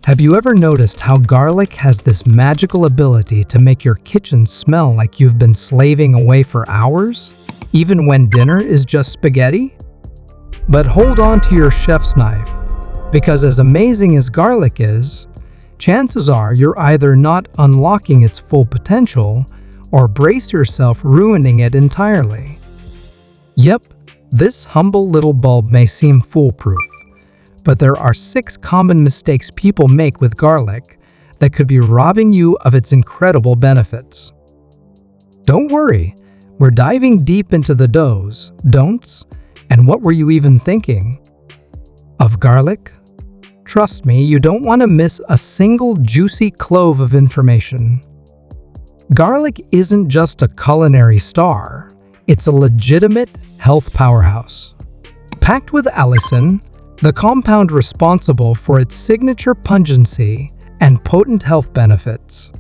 Have you ever noticed how garlic has this magical ability to make your kitchen smell like you've been slaving away for hours, even when dinner is just spaghetti? But hold on to your chef's knife, because as amazing as garlic is, chances are you're either not unlocking its full potential or brace yourself ruining it entirely. Yep, this humble little bulb may seem foolproof, but there are 6 common mistakes people make with garlic that could be robbing you of its incredible benefits. Don't worry, we're diving deep into the do's, don'ts, and what were you even thinking of garlic? Trust me, you don't want to miss a single juicy clove of information. Garlic isn't just a culinary star, it's a legitimate health powerhouse. Packed with allicin, the compound responsible for its signature pungency and potent health benefits,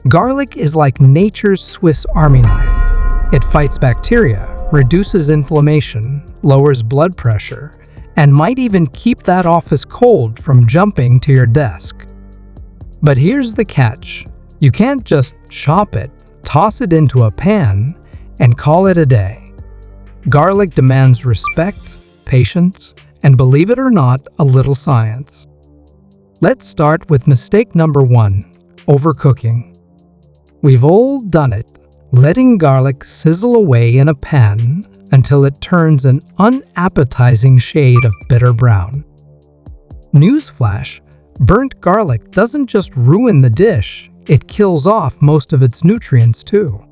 garlic is like nature's Swiss Army knife. It fights bacteria, reduces inflammation, lowers blood pressure, and might even keep that office cold from jumping to your desk. But here's the catch. You can't just chop it, toss it into a pan, and call it a day. Garlic demands respect, patience, and believe it or not, a little science. Let's start with mistake number 1, overcooking. We've all done it, letting garlic sizzle away in a pan until it turns an unappetizing shade of bitter brown. Newsflash, burnt garlic doesn't just ruin the dish, it kills off most of its nutrients too.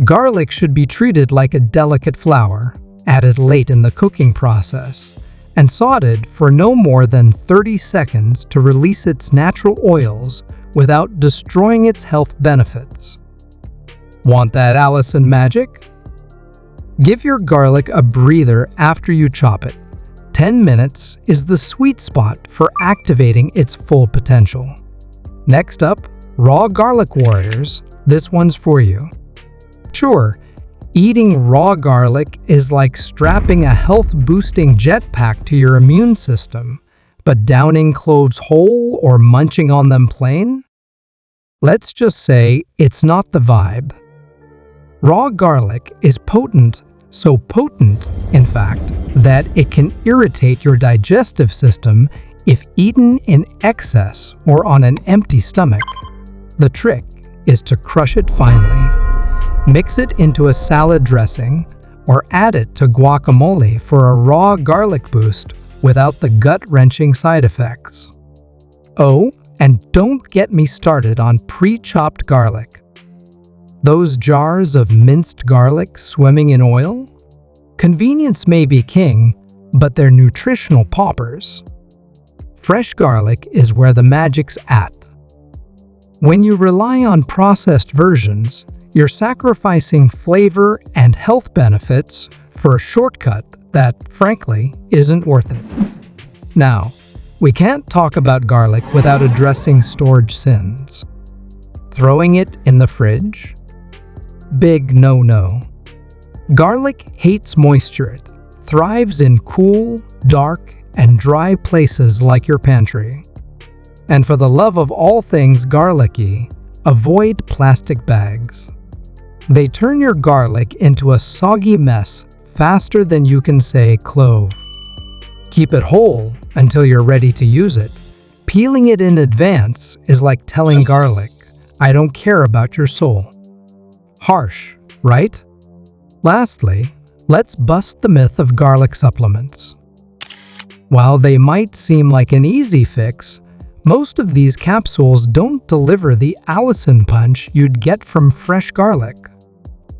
Garlic should be treated like a delicate flower, added late in the cooking process, and sauteed for no more than 30 seconds to release its natural oils without destroying its health benefits. Want that allicin magic? Give your garlic a breather after you chop it. 10 minutes is the sweet spot for activating its full potential. Next up, raw garlic warriors. This one's for you. Sure, eating raw garlic is like strapping a health-boosting jetpack to your immune system, but downing cloves whole or munching on them plain? Let's just say it's not the vibe. Raw garlic is potent, so potent, in fact, that it can irritate your digestive system if eaten in excess or on an empty stomach. The trick is to crush it finely. Mix it into a salad dressing or add it to guacamole for a raw garlic boost without the gut-wrenching side effects. Oh, and don't get me started on pre-chopped garlic. Those jars of minced garlic swimming in oil? Convenience may be king, but they're nutritional paupers. Fresh garlic is where the magic's at. When you rely on processed versions, you're sacrificing flavor and health benefits for a shortcut that, frankly, isn't worth it. Now, we can't talk about garlic without addressing storage sins. Throwing it in the fridge? Big no-no. Garlic hates moisture. It thrives in cool, dark, and dry places like your pantry. And for the love of all things garlicky, avoid plastic bags. They turn your garlic into a soggy mess faster than you can say clove. Keep it whole until you're ready to use it. Peeling it in advance is like telling garlic, I don't care about your soul. Harsh, right? Lastly, let's bust the myth of garlic supplements. While they might seem like an easy fix, most of these capsules don't deliver the allicin punch you'd get from fresh garlic.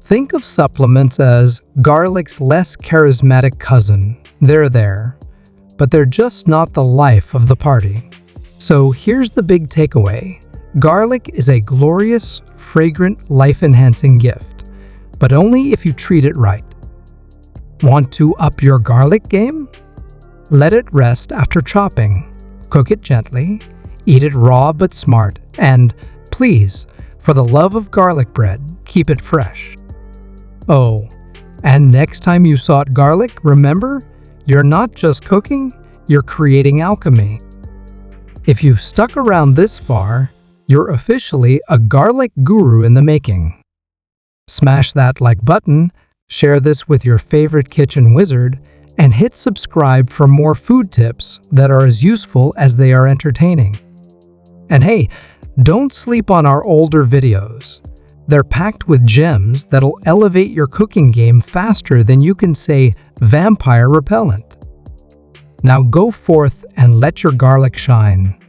Think of supplements as garlic's less charismatic cousin. They're there, but they're just not the life of the party. So here's the big takeaway. Garlic is a glorious, fragrant, life-enhancing gift, but only if you treat it right. Want to up your garlic game? Let it rest after chopping. Cook it gently, eat it raw but smart, and please, for the love of garlic bread, keep it fresh. Oh, and next time you saute garlic, remember, you're not just cooking, you're creating alchemy. If you've stuck around this far, you're officially a garlic guru in the making. Smash that like button, share this with your favorite kitchen wizard, and hit subscribe for more food tips that are as useful as they are entertaining. And hey, don't sleep on our older videos. They're packed with gems that'll elevate your cooking game faster than you can say vampire repellent. Now go forth and let your garlic shine.